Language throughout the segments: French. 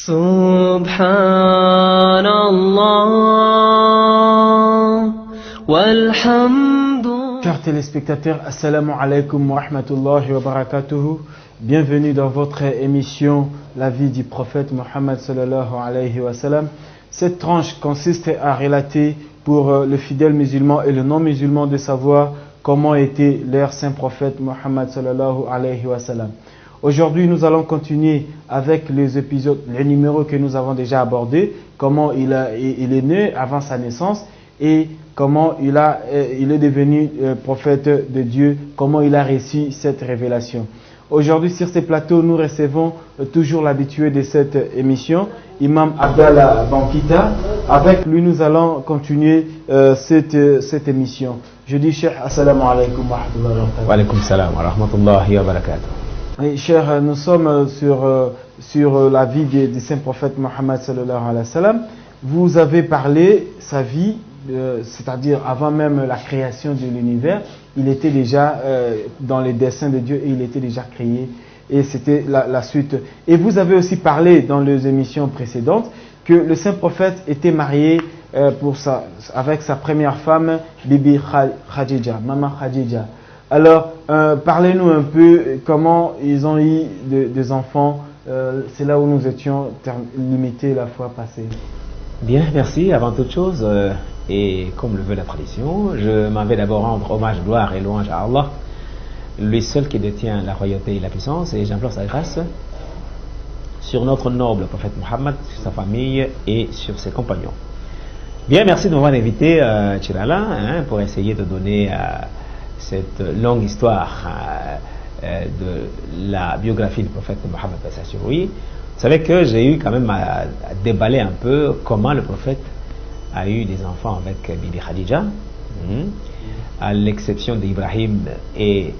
Subhanallah walhamdulillah. Chers téléspectateurs, assalamu alaikum wa rahmatullahi wa barakatuhu. Bienvenue dans votre émission La vie du prophète Mohammed sallallahu alayhi wa sallam. Cette tranche consiste à relater pour le fidèle musulman et le non musulman de savoir comment était leur saint prophète Mohammed sallallahu alayhi wa sallam. Aujourd'hui, nous allons continuer avec les épisodes, les numéros que nous avons déjà abordés, comment il est né avant sa naissance et comment il est devenu prophète de Dieu, comment il a reçu cette révélation. Aujourd'hui, sur ces plateaux, nous recevons toujours l'habitué de cette émission, Imam Abdallah Bankita. Avec lui, nous allons continuer cette émission. Je dis, Cheikh, assalamu alaikum wa rahmatullahi wa barakatuh. Wa alaikum salam wa rahmatullahi wa barakatuh. Oui, cher, nous sommes sur la vie du saint prophète Mohammed sallallahu alayhi wa sallam. Vous avez parlé sa vie, c'est-à-dire avant même la création de l'univers, il était déjà dans les desseins de Dieu et il était déjà créé. Et c'était la suite. Et vous avez aussi parlé dans les émissions précédentes que le saint prophète était marié avec sa première femme, Bibi Khadija, Maman Khadija. Alors, parlez-nous un peu comment ils ont eu des enfants. C'est là où nous étions limités la fois passée. Bien, merci. Avant toute chose, et comme le veut la tradition, je m'en vais d'abord rendre hommage, gloire et louange à Allah, lui seul qui détient la royauté et la puissance, et j'implore sa grâce sur notre noble prophète Mohammed, sur sa famille et sur ses compagnons. Bien, merci de m'avoir invité, Chirala, pour essayer de donner cette longue histoire de la biographie du prophète Mohammed. Vous savez que j'ai eu quand même à déballer un peu comment le prophète a eu des enfants avec Bibi Khadija, à l'exception d'Ibrahim et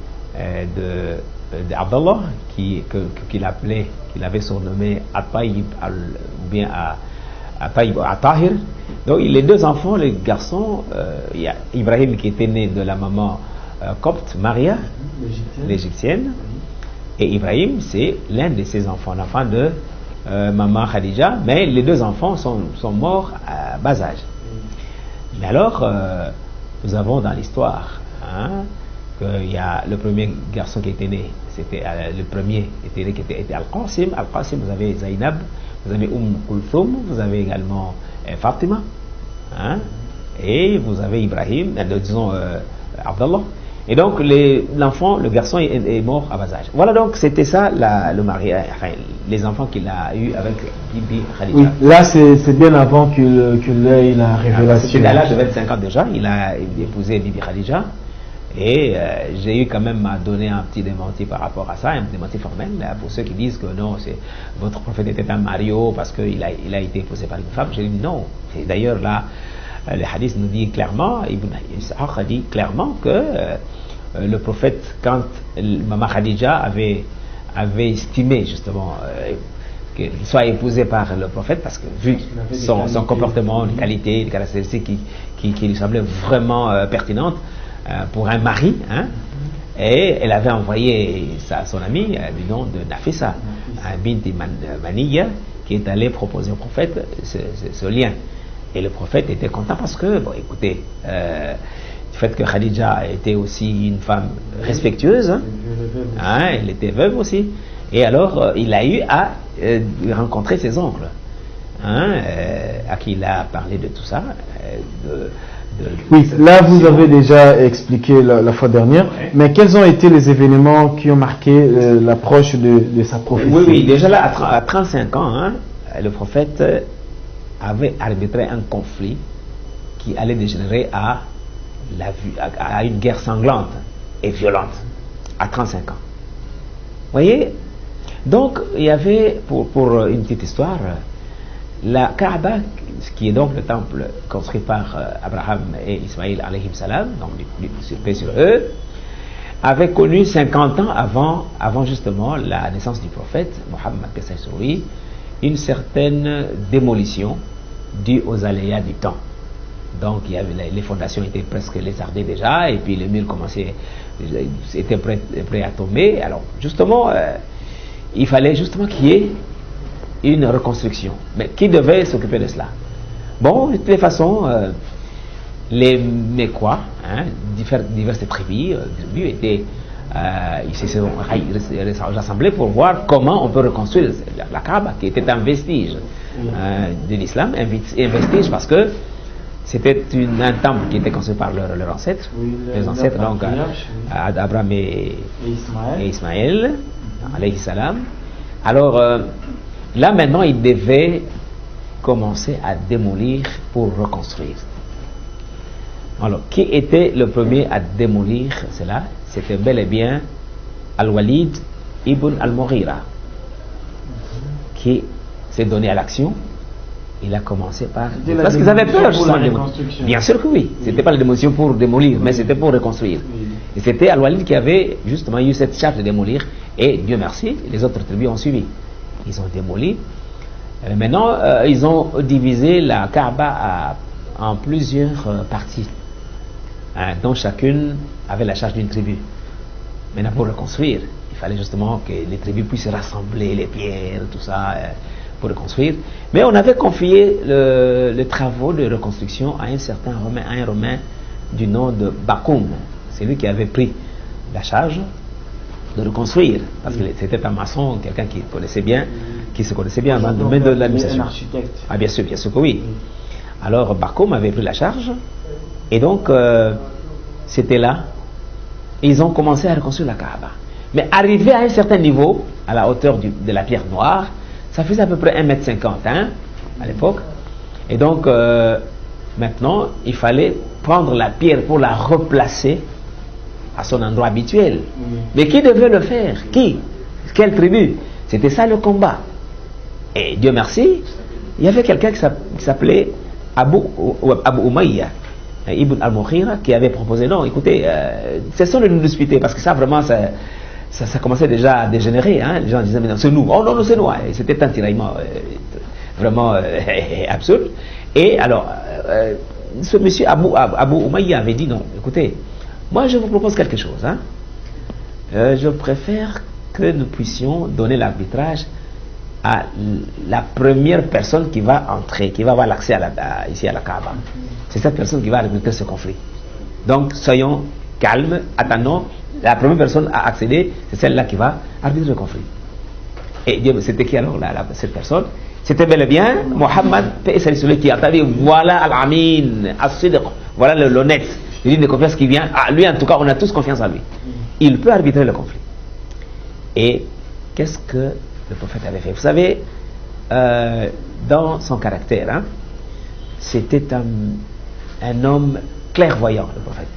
d'Abdallah, qu'il avait surnommé At-Tayyib ou bien At-Tahir. Donc les deux enfants, les garçons, il y a Ibrahim qui était né de la maman copte, Maria, l'égyptienne, et Ibrahim, c'est l'un de ses enfants, l'enfant de maman Khadija, mais les deux enfants sont morts à bas âge. Mais alors, nous avons dans l'histoire qu'il y a le premier garçon qui était né, c'était le premier était né, qui était Al-Qasim. Al-Qasim, vous avez Zainab, vous avez Kulthum, vous avez également Fatima, et vous avez Ibrahim, disons Abdallah. Et donc l'enfant, le garçon est mort à bas âge. Voilà, donc c'était ça le mariage, enfin, les enfants qu'il a eu avec Bibi Khadija. Oui, là c'est bien avant qu'il ait la révélation. C'était à l'âge de 25 ans déjà, il a épousé Bibi Khadija. Et j'ai eu quand même à donner un petit démenti par rapport à ça, un démenti formel, pour ceux qui disent que non, votre prophète était un Mario parce qu'il a été épousé par une femme. J'ai dit non. Et d'ailleurs là, le hadith nous dit clairement, Ibn Ishaq a dit clairement que le prophète, quand Maman Khadija avait estimé justement qu'il soit épousé par le prophète, parce que vu son comportement, les qualités, les caractéristiques qui lui semblaient vraiment pertinentes pour un mari, et elle avait envoyé son ami du nom de Nafisa, Binti Maniya, qui est allé proposer au prophète ce lien. Et le prophète était content parce que, bon, écoutez, du fait que Khadija était aussi une femme respectueuse, elle était veuve aussi, et alors il a eu à rencontrer ses oncles, à qui il a parlé de tout ça. Oui, là vous avez déjà expliqué la fois dernière, mais quels ont été les événements qui ont marqué l'approche de sa prophétie? Oui, déjà là, à 35 ans, le prophète avait arbitré un conflit qui allait dégénérer à une guerre sanglante et violente à 35 ans. Vous voyez? Donc il y avait, pour une petite histoire, la Kaaba, qui est donc le temple construit par Abraham et Ismaïl alayhim salam, donc paix sur eux, avait connu 50 ans avant justement la naissance du prophète Mohammed une certaine démolition due aux aléas du temps. Donc il y avait, les fondations étaient presque lézardées déjà, et puis les murs étaient prêts à tomber. Alors justement, il fallait justement qu'il y ait une reconstruction. Mais qui devait s'occuper de cela? Bon, de toutes les façons, les Mécois, hein, diverses tribus étaient, ils se sont rassemblés pour voir comment on peut reconstruire la Kaaba, qui était un vestige de l'islam, un vestige parce que c'était un temple qui était construit par leurs ancêtres, les ancêtres donc Abraham et Ismaël, alayhi salam. Alors là maintenant ils devaient commencer à démolir pour reconstruire. Alors qui était le premier à démolir cela? C'était bel et bien Al-Walid ibn Al-Mughira qui s'est donné à l'action. Il a commencé par... Parce qu'ils avaient peur justement de démolir. Bien sûr que oui. C'était pas la démolition pour démolir, mais c'était pour reconstruire. Et c'était Al-Walid qui avait justement eu cette charge de démolir. Et Dieu merci, les autres tribus ont suivi. Ils ont démoli. Maintenant, ils ont divisé la Kaaba en plusieurs parties, dont chacune avait la charge d'une tribu. Maintenant, pour reconstruire, il fallait justement que les tribus puissent rassembler les pierres, tout ça, pour reconstruire. Mais on avait confié les travaux de reconstruction à un certain Romain, un Romain du nom de Bakoum. C'est lui qui avait pris la charge de reconstruire, parce que c'était un maçon, quelqu'un qui connaissait bien, qui se connaissait bien dans le domaine de l'administration. Ah bien sûr que oui. Alors Bakoum avait pris la charge, et donc c'était là, ils ont commencé à reconstruire la Kaaba. Mais arrivé à un certain niveau, à la hauteur de la pierre noire, ça faisait à peu près 1,50 m hein, à l'époque. Et donc, maintenant, il fallait prendre la pierre pour la replacer à son endroit habituel. Mais qui devait le faire? Qui? Quelle tribu? C'était ça le combat. Et Dieu merci, il y avait quelqu'un qui s'appelait Abu Umayya Ibn Al-Mughira qui avait proposé, non, écoutez, cessons de nous disputer, parce que ça vraiment, ça commençait déjà à dégénérer, hein. Les gens disaient, mais non, c'est nous, oh non, c'est nous. C'était un tiraillement vraiment absurde. Et alors, ce monsieur Abu Umayya avait dit, non, écoutez, moi je vous propose quelque chose, hein. Je préfère que nous puissions donner l'arbitrage à la première personne qui va entrer, qui va avoir l'accès ici à la Kaaba. C'est cette personne qui va arbitrer ce conflit. Donc soyons calmes, attendons. La première personne à accéder, c'est celle-là qui va arbitrer le conflit. Et Dieu, c'était qui alors cette personne? C'était bel et bien Mohammed, paix et salut sur lui, qui a dit, voilà Al-Amin, As-Sidq, voilà l'honnête, le digne de confiance qui vient. Ah, lui en tout cas, on a tous confiance en lui. Il peut arbitrer le conflit. Et qu'est-ce que le prophète avait fait? Vous savez, dans son caractère, hein, c'était un homme clairvoyant, le prophète.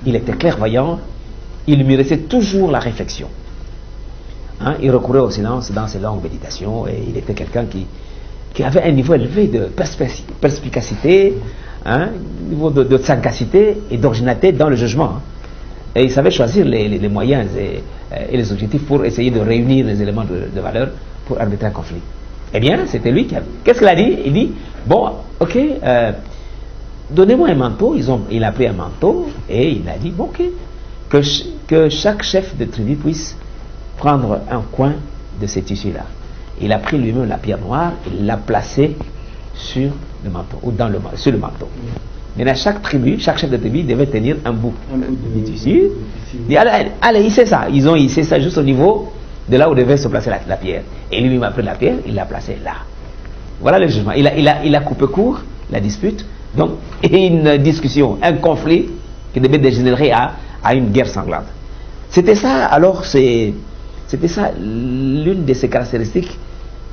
Il était clairvoyant, il méritait toujours la réflexion. Hein, il recourait au silence dans ses longues méditations, et il était quelqu'un qui avait un niveau élevé de perspicacité, hein, niveau de sagacité et d'originalité dans le jugement. Hein. Et il savait choisir les moyens et les objectifs pour essayer de réunir les éléments de valeur pour arbitrer un conflit. Eh bien, c'était lui qui a... Qu'est-ce qu'il a dit? Il dit, bon, ok, donnez-moi un manteau. Il a pris un manteau et il a dit, bon, ok, que chaque chef de tribu puisse prendre un coin de ces tissus-là. Il a pris lui-même la pierre noire, il l'a placée sur le manteau, ou sur le manteau. Maintenant, chaque tribu, chaque chef de tribu devait tenir un bout du tissu. Il dit, allez, hissez ça. Ils ont hissé ça juste au niveau de là où devait se placer la pierre. Et lui, il a pris la pierre, il l'a placée là. Voilà le jugement. Il a coupé court la dispute. Donc, une discussion, un conflit qui devait dégénérer à une guerre sanglante. C'était ça, alors, c'était ça l'une de ses caractéristiques.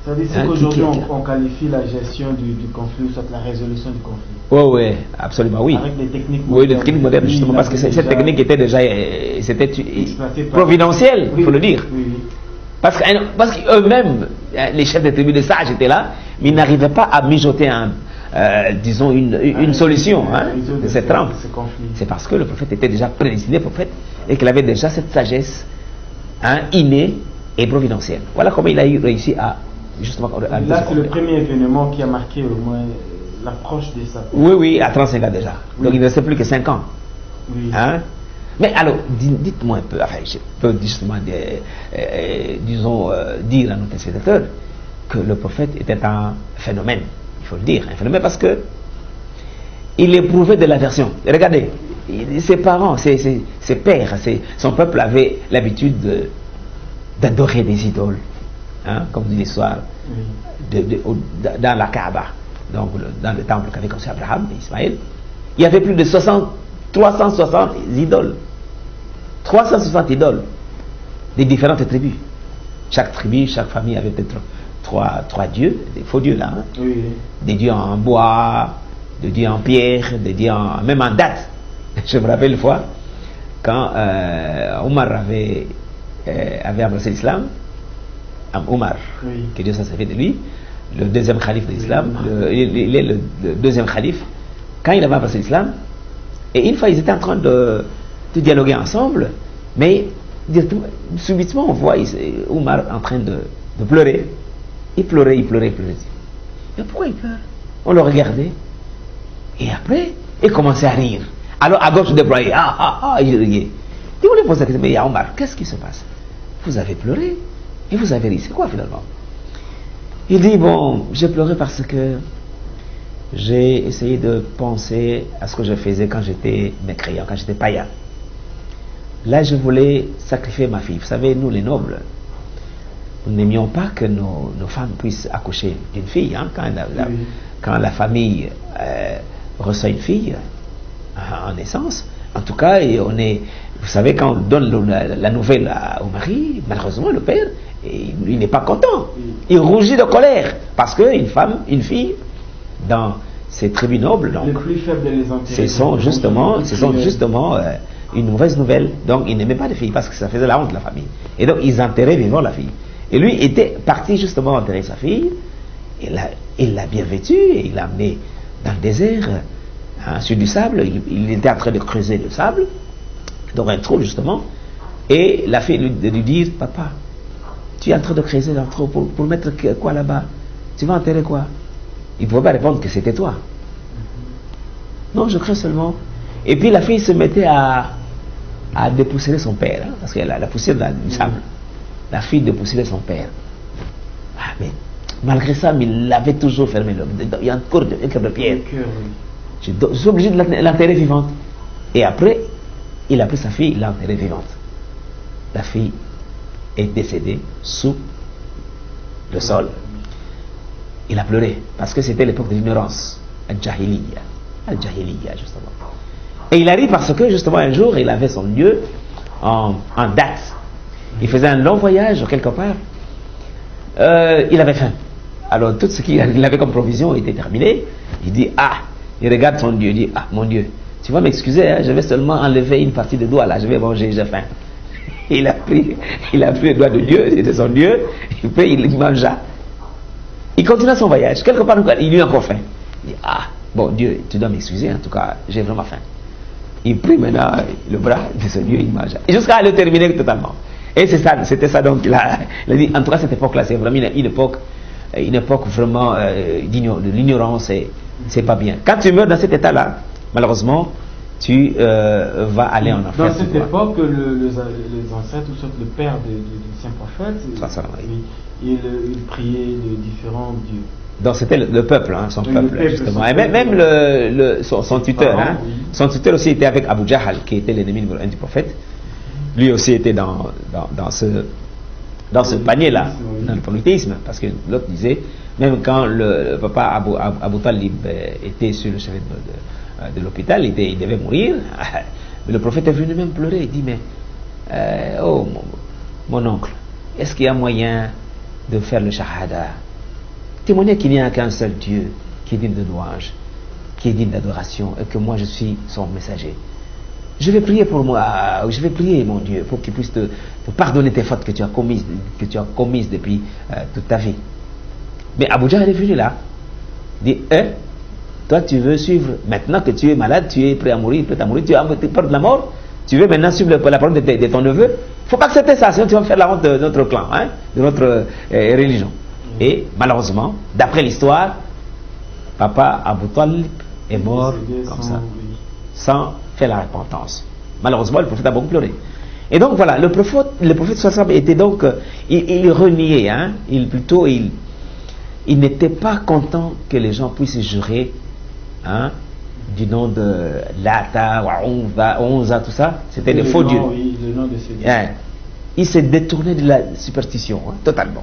C'est-à-dire qu'aujourd'hui, on qualifie la gestion du conflit, ou soit la résolution du conflit. Oui, absolument, oui. Avec les techniques modernes. Oui, les techniques modernes, justement, parce que cette technique était déjà c'était providentielle, il faut le dire. Oui. Parce qu'eux-mêmes, les chefs de tribus de sages étaient là, mais ils n'arrivaient pas à mijoter disons une solution de cette trempe. C'est parce que le prophète était déjà prédestiné prophète et qu'il avait déjà cette sagesse innée et providentielle. Voilà comment il a réussi à justement... Là, c'est le premier événement qui a marqué au moins l'approche de sa... Oui, à 35 ans déjà. Oui. Donc il ne restait plus que 5 ans. Oui. Mais alors, dites-moi un peu, enfin, je peux justement, disons, dire à nos téléspectateurs, que le prophète était un phénomène, il faut le dire, un phénomène parce que il éprouvait de l'aversion. Regardez, ses parents, ses pères, son peuple avait l'habitude d'adorer des idoles, hein, comme dit l'histoire, dans la Kaaba, donc dans le temple qu'avait construit Abraham et Ismaël. Il y avait plus de 360 idoles. 360 idoles des différentes tribus. Chaque tribu, chaque famille avait peut-être trois dieux, des faux dieux là, hein. Oui. Des dieux en bois, des dieux en pierre, des dieux même en date. Je me rappelle une fois, quand Omar avait embrassé l'islam, Omar, Oui. que Dieu s'en servait de lui, le deuxième calife de l'islam, il est le deuxième calife, quand il avait embrassé l'islam, et une fois ils étaient en train de dialoguer ensemble, mais subitement on voit Omar en train de pleurer. Il pleurait. Mais pourquoi il pleure? On le regardait. Et après, il commençait à rire. Alors à gauche, déployé. Il riait. Et on lui pose la question, mais Omar, qu'est-ce qui se passe? Vous avez pleuré et vous avez ri. C'est quoi finalement? Il dit, bon, j'ai pleuré parce que j'ai essayé de penser à ce que je faisais quand j'étais mécréant, quand j'étais païen. Là, je voulais sacrifier ma fille. Vous savez, nous les nobles, nous n'aimions pas que nos femmes puissent accoucher d'une fille. Hein, quand la famille reçoit une fille en naissance, en tout cas, vous savez, quand on donne la nouvelle au mari, malheureusement, le père, il n'est pas content. Il rougit de colère parce une fille, dans ces tribus nobles, donc, ce sont justement une mauvaise nouvelle. Donc, ils n'aimaient pas les filles parce que ça faisait la honte de la famille. Et donc, ils enterraient vivant la fille. Et lui était parti justement enterrer sa fille. Il l'a bien vêtue et il l'a amenée dans le désert, hein, sur du sable. Il était en train de creuser le sable, dans un trou justement. Et la fille lui dit, papa, tu es en train de creuser dans le trou pour mettre quoi là-bas? Tu vas enterrer quoi? Il ne pouvait pas répondre que c'était toi. Non, je creuse seulement. Et puis la fille se mettait à dépoussiérer son père, hein, parce qu'elle a la poussière du sable. La fille dépoussiérait son père. Ah, mais malgré ça, il l'avait toujours fermé. Il y a encore un cœur de pierre. Je suis obligé de l'enterrer vivante. Et après, il a pris sa fille, il l'a enterrée vivante. La fille est décédée sous le sol. Il a pleuré, parce que c'était l'époque de l'ignorance. Al-Jahiliya. Al-Jahiliya, justement. Et il a ri parce que, justement, un jour, il avait son lieu en date. Il faisait un long voyage, quelque part. Il avait faim. Alors, tout ce qu'il avait comme provision était terminé. Il dit, il regarde son Dieu. Il dit, mon Dieu, tu vas m'excuser, hein, je vais seulement enlever une partie de doigt, là, je vais manger, j'ai faim. Il a pris le doigt de Dieu, c'était son Dieu, et puis il mangea. Il continua son voyage. Quelque part, il eut encore faim. Il dit, bon, Dieu, tu dois m'excuser, en tout cas, j'ai vraiment faim. Il prit maintenant le bras de ce Dieu, il mangea. Et jusqu'à le terminer totalement. Et c'était ça donc, il a dit, en tout cas, cette époque-là, c'est vraiment une époque vraiment de l'ignorance, c'est pas bien. Quand tu meurs dans cet état-là, malheureusement, tu vas aller en enfer. Dans cette époque, les ancêtres, ou soit le père du saint prophète, il priait de différents dieux. Donc c'était le peuple, hein, son peuple, justement. Et même son tuteur, hein, son tuteur aussi était avec Abu Jahal, qui était l'ennemi numéro 1 du prophète. Lui aussi était dans ce panier-là, dans le polythéisme, parce que l'autre disait, même quand le papa Abu Talib était sur le chevet de l'hôpital, il devait mourir, mais le prophète est venu même pleurer. Il dit, mais mon oncle, est-ce qu'il y a moyen de faire le shahada, témoigner qu'il n'y a qu'un seul Dieu qui est digne de louange, qui est digne d'adoration, et que moi je suis son messager? Je vais prier pour moi, je vais prier mon Dieu pour qu'il puisse te pardonner tes fautes que tu as commises depuis toute ta vie. Mais Abu Jahl est venu là, il dit, toi tu veux suivre, maintenant que tu es malade, tu es prêt à mourir, tu as peur de la mort, tu veux maintenant suivre la parole de ton neveu? Il ne faut pas accepter ça, sinon tu vas me faire la honte de notre clan, hein, de notre religion. Et malheureusement, d'après l'histoire, papa Abu Talib est mort comme ça, sans faire la repentance. Malheureusement, le prophète a beaucoup pleuré. Et donc voilà, le prophète était donc, il reniait, hein, il n'était pas content que les gens puissent jurer, hein, du nom de Lata, Onza, tout ça. C'était des faux dieux. Oui, le nom de ces dieux. Hein. Il s'est détourné de la superstition, hein, totalement.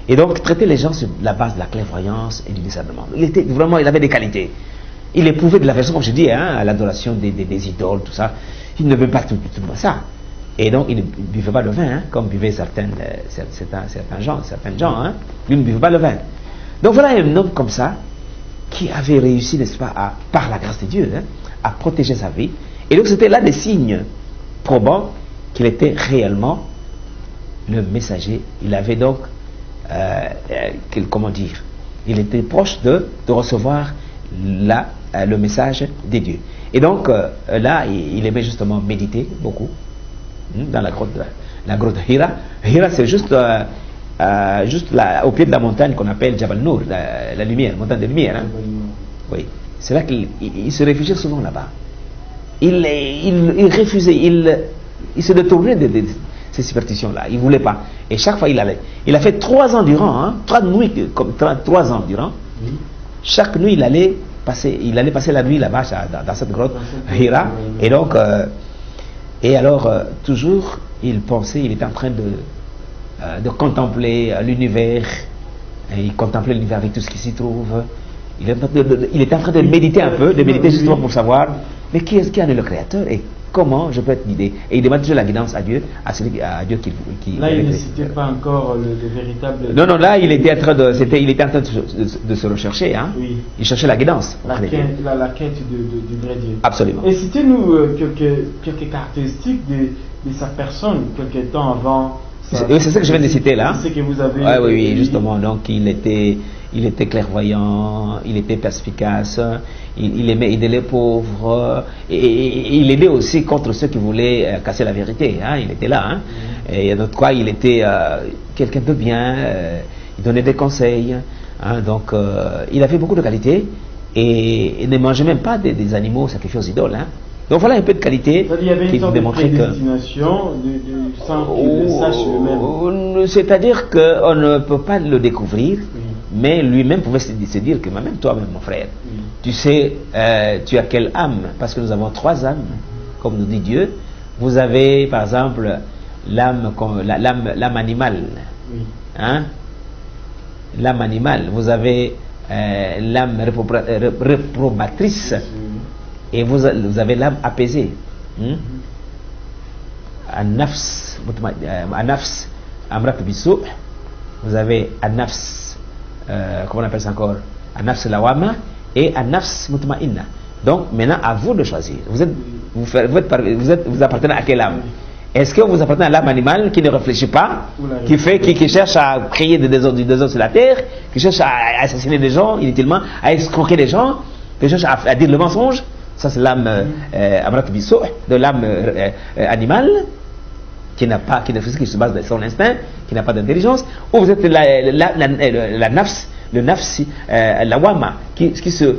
Et donc, traiter les gens sur la base de la clairvoyance et du discernement. Il avait des qualités. Il éprouvait de l'aversion, comme je dis, hein, à l'adoration des idoles, tout ça. Il ne veut pas tout ça. Et donc, il ne buvait pas le vin, hein, comme buvaient certains gens. Hein. Lui ne buvait pas le vin. Donc voilà un homme comme ça, qui avait réussi, n'est-ce pas, par la grâce de Dieu, hein, à protéger sa vie. Et donc, c'était là des signes probants qu'il était réellement le messager. Il avait donc, comment dire, il était proche de recevoir le message des dieux. Et donc, là, il aimait justement méditer beaucoup, dans la grotte de Hira. Hira, c'est juste au pied de la montagne qu'on appelle Jabal Nour, la lumière, montagne de lumière. Hein. Oui, c'est là qu'il se réfugiait souvent là-bas. Il refusait, il se détournait de ces superstitions-là. Il ne voulait pas. Et chaque fois, il allait. Il a fait 3 ans durant, hein, 3 nuits, comme 3 ans durant. Oui. Chaque nuit, il allait passer la nuit là-bas, dans cette grotte, Hira. Et donc, toujours, il pensait, il était en train de contempler l'univers. Il contemplait l'univers avec tout ce qui s'y trouve. Il était en train de méditer un peu, justement pour savoir, mais qui en est le créateur et comment je peux être guidé. Et il demande toujours la guidance à Dieu, à Dieu qui là, il ne citait pas encore le véritable... Non, là, il était en train de se rechercher. Hein. Oui. Il cherchait la guidance. La quête du vrai Dieu. Absolument. Et citez-nous quelques caractéristiques de sa personne, quelques temps avant... C'est ce que je viens de citer là. C'est ce que vous avez... Oui, justement. Donc, il était clairvoyant, il était perspicace, il aimait aider les pauvres, et il aidait aussi contre ceux qui voulaient casser la vérité. Hein, il était là. Hein. Et d'autre quoi, il était quelqu'un de bien, il donnait des conseils. Hein, donc, il avait beaucoup de qualités, et il ne mangeait même pas des animaux sacrifiés aux idoles. Hein. Donc voilà un peu de qualité qui démontrait que... C'est-à-dire qu'on ne peut pas le découvrir, mais lui-même pouvait se dire que même toi-même, mon frère, tu sais, tu as quelle âme? Parce que nous avons 3 âmes, comme nous dit Dieu. Vous avez, par exemple, l'âme animale. Hein? L'âme animale. Vous avez l'âme réprobatrice. Et vous avez l'âme apaisée. An-nafs amrat bisou. Vous avez an-nafs, comment on appelle ça encore? An-nafs lawama et an-nafs mutma'inna. Donc maintenant, à vous de choisir. Vous appartenez à quelle âme? Est-ce que vous appartenez à l'âme animale qui ne réfléchit pas, qui cherche à créer des désordres sur la terre, qui cherche à assassiner des gens inutilement, à escroquer des gens, qui cherche à dire le mensonge? Ça, c'est l'âme Amrat Bissou, de l'âme animale, qui se base sur son instinct, qui n'a pas d'intelligence, ou vous êtes la nafs, le nafs, la wama, qui se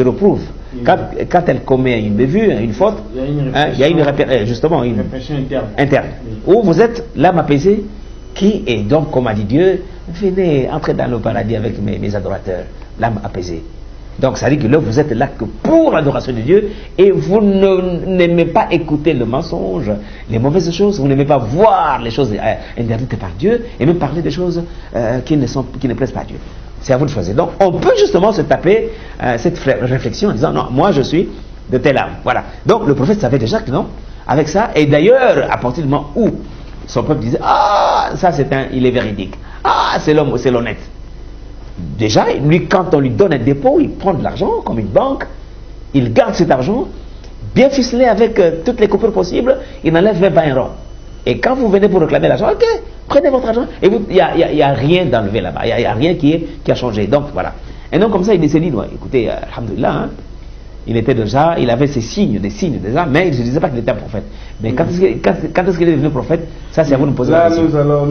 reprouve. Quand elle commet une bévue, une faute, il y a une répression interne. Oui. Ou vous êtes l'âme apaisée, qui est donc, comme a dit Dieu, venez entrer dans le paradis avec mes adorateurs, l'âme apaisée. Donc, ça veut dire que là, vous êtes là que pour l'adoration de Dieu et vous n'aimez pas écouter le mensonge, les mauvaises choses, vous n'aimez pas voir les choses interdites par Dieu et même parler des choses qui ne plaisent pas à Dieu. C'est à vous de choisir. Donc, on peut justement se taper cette réflexion en disant, non, moi je suis de telle âme. Voilà. Donc, le prophète savait déjà que non, avec ça, et d'ailleurs, à partir du moment où son peuple disait, ah, ça il est véridique, ah, c'est l'homme, c'est l'honnête. Déjà, lui, quand on lui donne un dépôt, il prend de l'argent comme une banque, il garde cet argent, bien ficelé avec toutes les coupures possibles, il n'enlève même pas un rond. Et quand vous venez pour réclamer l'argent, ok, prenez votre argent, et il n'y a rien d'enlevé là-bas, il n'y a rien qui a changé. Donc voilà. Et donc comme ça, il s'est dit, ouais, écoutez, alhamdoulilah, hein, il avait des signes déjà, mais il ne se disait pas qu'il était un prophète. Mais quand est-ce qu'il est devenu prophète? Ça, c'est à vous de me poser la question. Nous allons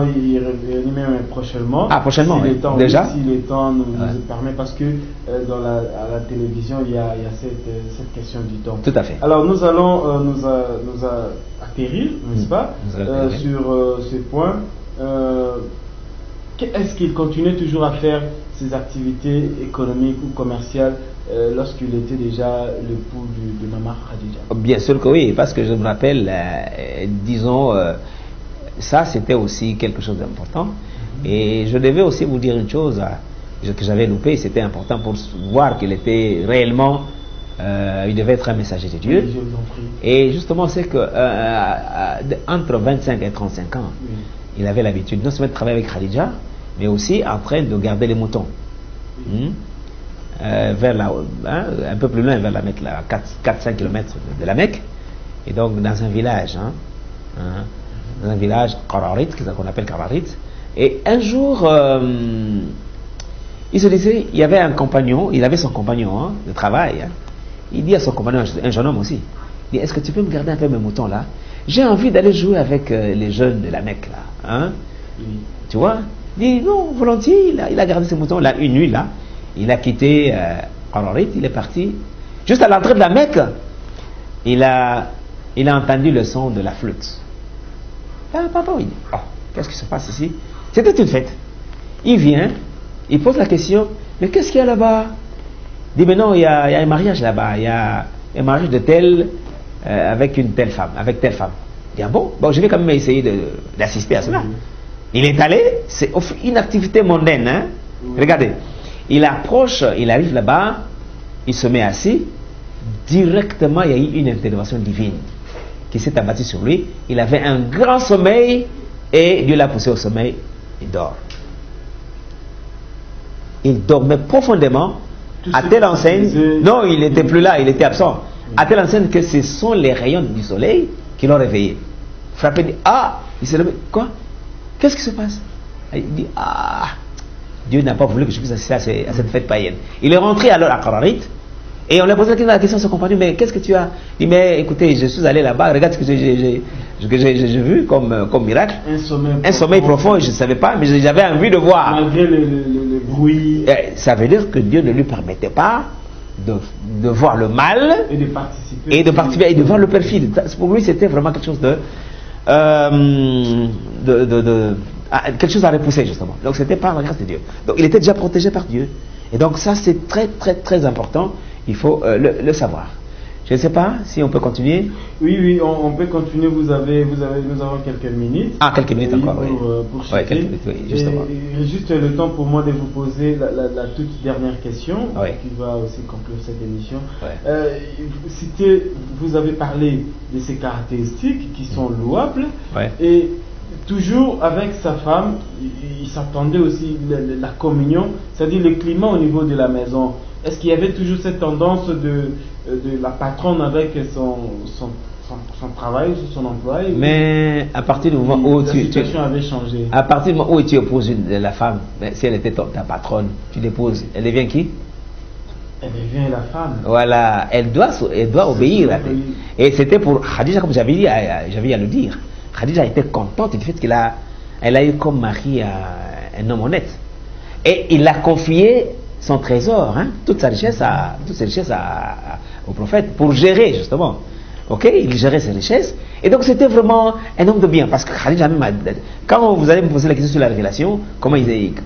y revenir même prochainement. Ah, prochainement, si oui. Déjà. Si le temps nous permet, parce que à la télévision, il y a cette question du temps. Tout à fait. Alors, nous allons nous atterrir, n'est-ce pas, sur ce point. est-ce qu'il continuait toujours à faire ses activités économiques ou commerciales lorsqu'il était déjà l'époux de Maman Khadija? Bien sûr que oui, parce que je me rappelle, disons, ça c'était aussi quelque chose d'important. Et je devais aussi vous dire une chose que j'avais loupé, c'était important pour voir qu'il était réellement, il devait être un messager de Dieu. Oui, je vous en prie. Et justement, c'est que entre 25 et 35 ans, Oui. il avait l'habitude non seulement de travailler avec Khadija, mais aussi en train de garder les moutons. Vers un peu plus loin, vers la Mecque, 4-5 km de la Mecque. Et donc, dans un village, dans un village Qararit, qu'on appelle Qararit. Et un jour, il se disait, il y avait un compagnon, il avait son compagnon de travail. Il dit à son compagnon, un jeune homme aussi, il dit, est-ce que tu peux me garder un peu mes moutons là? J'ai envie d'aller jouer avec les jeunes de la Mecque là. Oui. Tu vois? Il dit, non, volontiers, il a gardé ses moutons là, une nuit là. Il a quitté Qararit, il est parti. Juste à l'entrée de la Mecque, il a entendu le son de la flûte. Ah, papa, il dit, oh, qu'est-ce qui se passe ici? C'était une fête. Il vient, il pose la question, mais qu'est-ce qu'il y a là-bas? Il dit, mais non, il y a un mariage là-bas, il y a un mariage de tel, avec une telle femme, avec telle femme. Il dit, ah bon, je vais quand même essayer d'assister à cela. Il est allé, c'est une activité mondaine. Regardez, il approche, il arrive là-bas, il se met assis, directement il y a eu une intervention divine qui s'est abattue sur lui. Il avait un grand sommeil et Dieu l'a poussé au sommeil, il dort. Il dormait profondément, à telle enseigne, non, il n'était plus là, il était absent, à telle enseigne que ce sont les rayons du soleil qui l'ont réveillé. Frappé, dit, ah, il s'est levé, quoi? Qu'est-ce qui se passe? Il dit, ah, Dieu n'a pas voulu que je puisse assister à cette fête païenne. Il est rentré alors à Qararit et on lui a posé la question à son compagnon, mais qu'est-ce que tu as? Il dit, mais écoutez, je suis allé là-bas, regarde ce que j'ai vu comme miracle. Un sommeil profond, je ne savais pas, mais j'avais envie de voir. Malgré le bruit. Ça veut dire que Dieu ne lui permettait pas de voir le mal et de participer et de voir le perfide. Pour lui, c'était vraiment quelque chose quelque chose à repousser justement. Donc c'était par la grâce de Dieu. Donc il était déjà protégé par Dieu. Et donc ça c'est très très très important. Il faut le savoir. Je ne sais pas si on peut continuer. Oui, on peut continuer. Nous avons quelques minutes. Ah, quelques minutes encore, oui. Pour quelques minutes, oui, justement. Et juste le temps pour moi de vous poser la toute dernière question, qui va aussi conclure cette émission. Vous avez parlé de ces caractéristiques qui sont louables. Et toujours avec sa femme, il s'attendait aussi la communion, c'est-à-dire le climat au niveau de la maison. Est-ce qu'il y avait toujours cette tendance de la patronne avec son travail, son emploi? Mais à partir du moment où la situation avait changé. À partir du moment où tu épouses la femme, si elle était ta patronne, tu l'épouses, elle devient qui? Elle devient la femme. Voilà, elle doit obéir. Et c'était pour Khadija, comme j'avais à le dire. Khadija était contente du fait elle a eu comme mari un homme honnête. Et il a confié son trésor, toute sa richesse au prophète pour gérer justement. Ok, il gérait ses richesses. Et donc c'était vraiment un homme de bien. Parce que Khadija même quand vous allez me poser la question sur la révélation,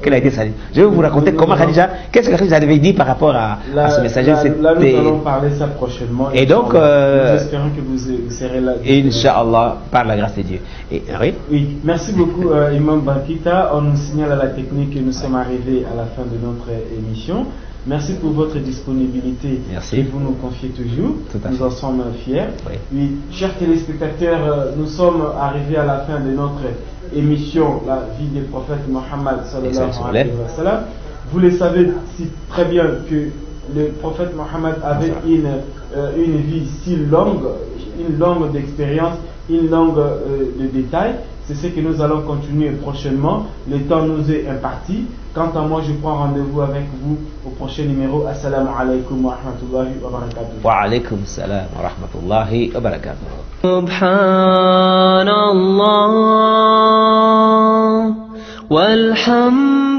quelle a été sa... Je vais vous raconter comment Khadija, qu'est-ce que Khadija avait dit par rapport à ce messager. Là nous allons parler ça prochainement. Et donc, nous espérons que vous serez là. Inch'Allah, par la grâce de Dieu. Oui, merci beaucoup Imam Bankita. On nous signale à la technique que nous sommes arrivés à la fin de notre émission. Merci pour votre disponibilité. Merci. Que vous nous confiez toujours. Nous en sommes fiers. Oui, chers téléspectateurs, nous sommes arrivés à la fin de notre émission, la vie des prophètes Mohammed sallallahu alayhi wa sallam. Vous le savez si très bien que le prophète Mohammed avait une vie si longue, une longue d'expérience, une longue de détails. C'est ce que nous allons continuer prochainement. Le temps nous est imparti. Quant à moi, je prends rendez-vous avec vous au prochain numéro. Assalamu alaikum wa rahmatullahi wa barakatuh. Wa alaikum salam wa rahmatullahi wa barakatuh. Subhanallah walhamdulillah.